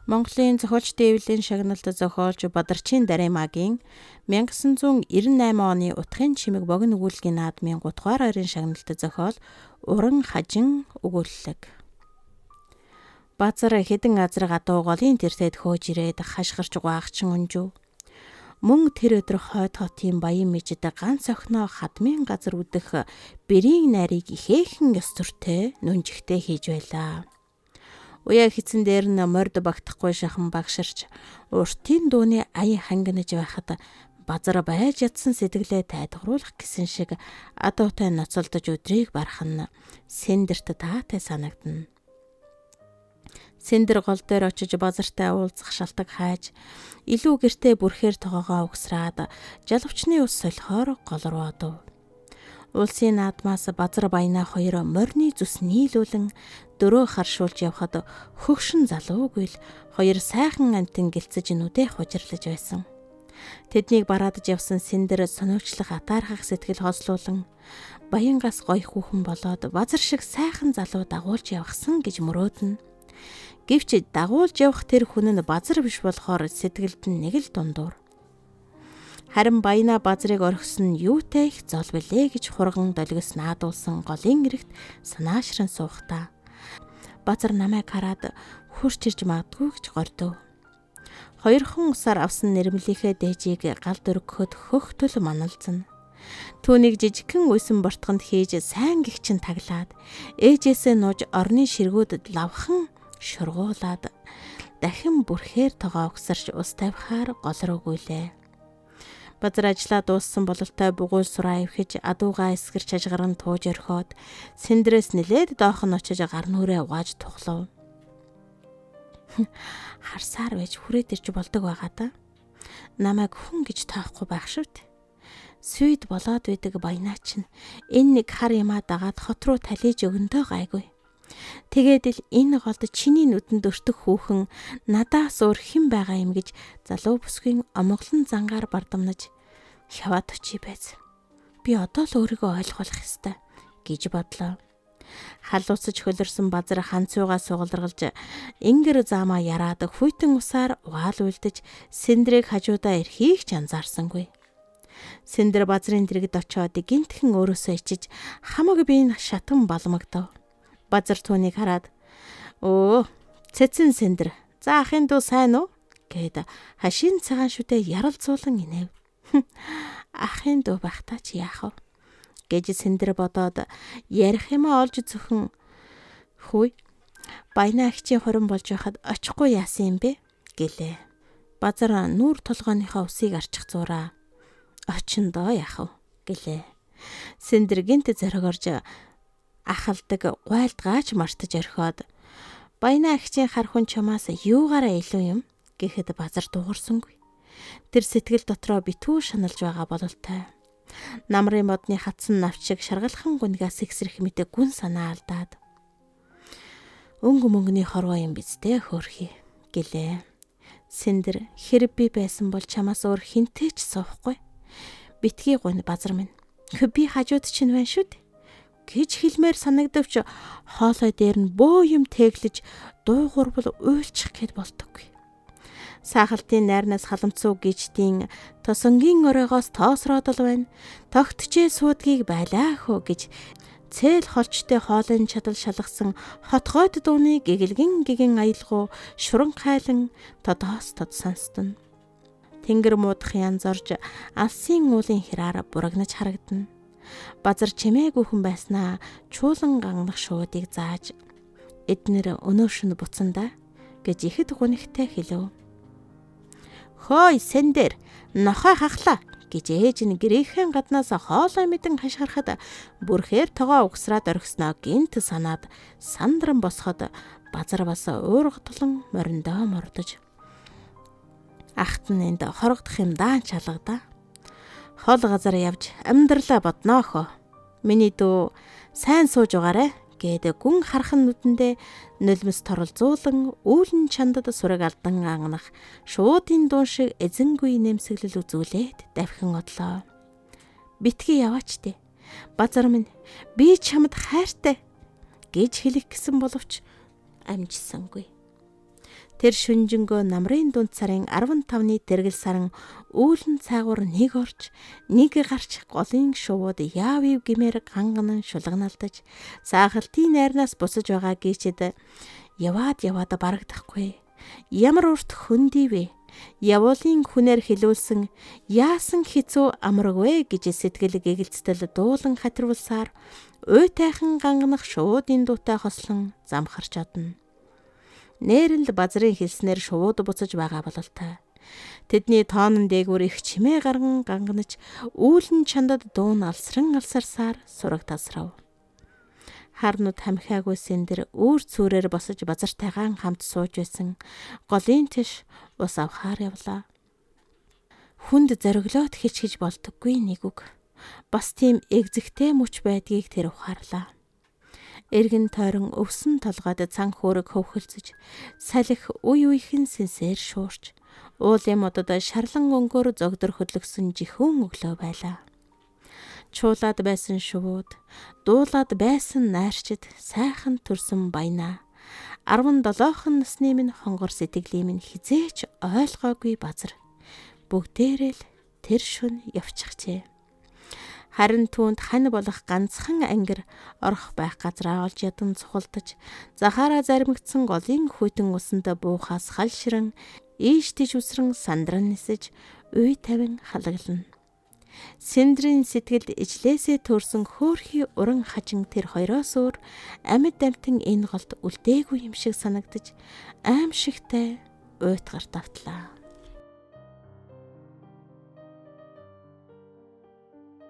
Монголын зохиолч дэвлийн шагналд зохиолж Бадарчин Дараймагийн 1998 оны Утгын чимэг богино өгүүлгийн наадмын 3 дугаар ойрын шагналд зохиол Уран хажин өгүүлэлэг. Базар хэдэн азар гадуу голын тэртет хөөж ирээд хашгирч гуайгчин унжив. Мөн тэр өдөр хойд хотын баян мэжид ганц охиноо хадмын газар үдэх бэрийн найрыг ихээхэн ёс төртэй нүнжихтэй хийж байлаа. Уяа хэцэн дээр нь морд багтахгүй шахан багширч уртын дууны аян хангинаж байхад базар байж ядсан сэтгэлээ тайлгаруулах гэсэн шиг адуутай ноцолдож өдрийг барах нь Сэндэрт таатай санагдана. Сэндэр гол дээр очиж базартай уулзах шалтак хайж илүү гэртээ бүрхээр тоогоо угсраад жалавчны ус солихоор гол руу одов. Улсын наадмаас базар баянаа хоёр морины зүс нийлүүлэн дөрөө харшуулж явхад хөгшин залуугүй л хоёр сайхан амтэн гэлцэж нүдээ хужирлаж байсан. Тэднийг бараадж явсан Сэндэр сониучлах атаархах сэтгэл хослуулан баянгаас гоё хүүхэн болоод базар шиг сайхан залуу дагуулж явахсан гэж мөрөөднө. Гэвч дагуулж явах тэр хүн нь базар биш болохоор сэтгэлд нь нэг л дундуур. Харин баянаа базрыг орхисон нь юутай их зол билээ гэж хурган долгис наадуулсан голын эрэгт санаашран суухтаа. Базар намайг хараад хурч ирж магадгүй гэж гордов. Хоёрхан усаар авсан нэрмлийнхээ дээжийг галд өргөхөд хөхтөл маналзна. Түүнийг жижигхэн уйсан бортгонд хийж сайн гихчин таглаад ээжээсээ нууж орны ширгүүдэд лавхан шургуулад дахин бүрхээр тоогоо өгсөрч ус тавихаар гол руу гүйлээ. Базар ажиллаа дууссан бололтой бугуул сураа ивхэж адуугаа эсгэрч ажгаран тууж орхиод Сэндрээс нилээд доох нь очиж гар нүрээ угааж тухлав. Харсаар байж хүрээд ирж болдог байгаа да. Намайг хүн гэж тоохгүй байх шүт. Сүйд болоод байдаг баянаа чинь энэ нэг хар юмаа дагаад хот руу талиж өгөндөө гайгүй. Тэгээд л энэ голд чиний нүдэнд өртөх хүүхэн надаас өөр хэн байгаа юм гэж залуу бүсгийн омглон зангаар бардамнаж хяваад очий байз. Би одоо л өөрийгөө ойлгох ёстой гэж бодлоо. Халуусаж хөлөрсөн базар ханцуугаа сугаларгалж ингэр заамаа яраад хүйтэн усаар угаал үлдэж Сэндрийг хажуудаа эрхийг ч анзаарсангүй. Сэндэр базрын дэргэд очоод гинтхэн өөрөөсөө ичиж хамаг биеийн шатан балмагдав. Базар түүнийг хараад "Өө, цэцэн Сэндэр, за ахын дүү сайн уу?" гэд хашийн цагаан шүдээ яралцуулан инэв. Ахын дүү байхдаа чи яах вэ? Гэж Сэндэр бодоод ярих юмаа олж зөвхөн "Хүй, баянаа агчийн хорон болж байхад очихгүй яасан юм бэ?" гэлээ. Базар нүүр толгойнхоо усыг арчих зураа "Очин доо яах вэ?" гэлээ. Сэндэр гинт зоригорж ахалдаг гуайлдгаач мартаж орхиод "Баянаа агчийн хар хүн чамаас юугаараа илүү юм?" гэхэд базар дуурсангүй. Тэр сэтгэл дотроо битүү шаналж байгаа бололтой. Намрын модны хатсан навч шиг шаргалхан гүнгээс ихсрэх мэт гүн санаа алдаад "Өнгө мөнгөний хорвоо юм биз дээ хөөрхий" гэлээ. Сэндэр "Хэрэг би байсан бол чамаас өөр хинтэй ч суухгүй. Битгий гуйна базар минь. Би хажууд чинь байна шүү дээ" гэж хэлмээр санагдавч хоолой дээр нь бөө юм тэглэж дуу гурвал уйлчих гээд болдоггүй. Саахалтын найрнаас халамцуу гिचдийн тосонгийн оройгоос тоосроод л байна. Тогтчээ суудгийг байлаа хөө гэж цээл холчтой хоолын чадал шалгасан хотгойд дууны гэгэн аялгуу шуран хайлан тодоос тод сонстон. Тэнгэр муудах янз орж алсын уулын хэраар бурагнаж харагдана. Базар чимээгүй хүн байснаа чуулан ганах шуудыг зааж "Эднэр өнөөшн буцандаа" гэж ихэд гүнхтэй хэлв. "Хөөй Сэндэр, нохой хахлаа" гэж ээж нь гэрээхэн гаднаас хоолой мэдэн хашгирахад бүрхээр тогоо угсраад орхисноо гинт санаад сандран босоход базар бас уургатлан мориндоо мордож ахт нь энд хорогдох юм даан чалгадаа. Хол газар явж амьдралаа бодноо хөө. Миний дүү сайн сууж угаарэ гэдэг гүн хархан нүдэндээ нулимс торолзуулан үүлэн чандад сураг алдан ангнах шуудын дуун шиг эзэнгүй нэмсэглэл үзүүлээд давхин одлоо. "Битгий яваач дээ. Базар минь, би чамд хайртай" гэж хэлэх гэсэн боловч амжсангүй. Тэр шүнжэнгөө намрын дунд сарын 15-ны тэргэл саран үүлэн цаагуур нэг орж нэг гарч голын шувууд яав ив гэмээр ганган шулганалдаж саахалтын найрнаас бусаж байгаа гीчэд яваад барагдахгүй. Ямар урт хөндийвэ. Явуулын хүнээр хилүүлсэн яасан хэцүү амраг вэ гэж сэтгэл гэгэлцтэл дуулан хатирвалсаар уй тайхан ганганах шуудын дуутай хослон замхарч одно. Нээрэл базрын хэлснээр шууд буцаж байгаа бололтой. Тэдний тоонон дээгүүр их чимээ гарган ганганаж үүлэн чандад дуун алсарсаар сураг тасрав. Харнууд хамхиагүй сэндэр үүр цүүрээр босож базартайгаан хамт сууж байсан голын тиш ус авахаар явлаа. Хүнд зориглоод хичгэж болдоггүй нэг үг. Бас тийм эгзэгтэй мөч байдгийг тэр ухаарлаа. Эргэн тойрон өвсөн толгойд цан хөөрөг хөвхөлцөж, салхи үе үехэн сэнсээр шуурч, уулын модод шарлан өнгөөр зогдор хөдлөгсөн жихүүн өглөө байлаа. Чуулаад байсан шувууд, дуулаад байсан найрчид сайхан төрсөн баянаа. 17хан насны минь хонгор сэтгэлийн минь хизээч ойлгоогүй базар. Бүгдээрээ л тэр шөнө явчихжээ. Харин түүнд хань болох ганцхан ангир орох байх газраа олж ядан цухалдаж, захаараа зармигдсан голын хүйтэн усанд буухаас халширан, ийш тийш үсрэн сандран нисэж, уй тавин халаглана. Сэндрийн сэтгэлд ижлээсээ төрсөн хөөрхий уран хажин тэр хоёроос өөр амьд амтэн энэ голд үлдээгүй юм шиг санагдаж, аимшигтай уйтгар давтлаа.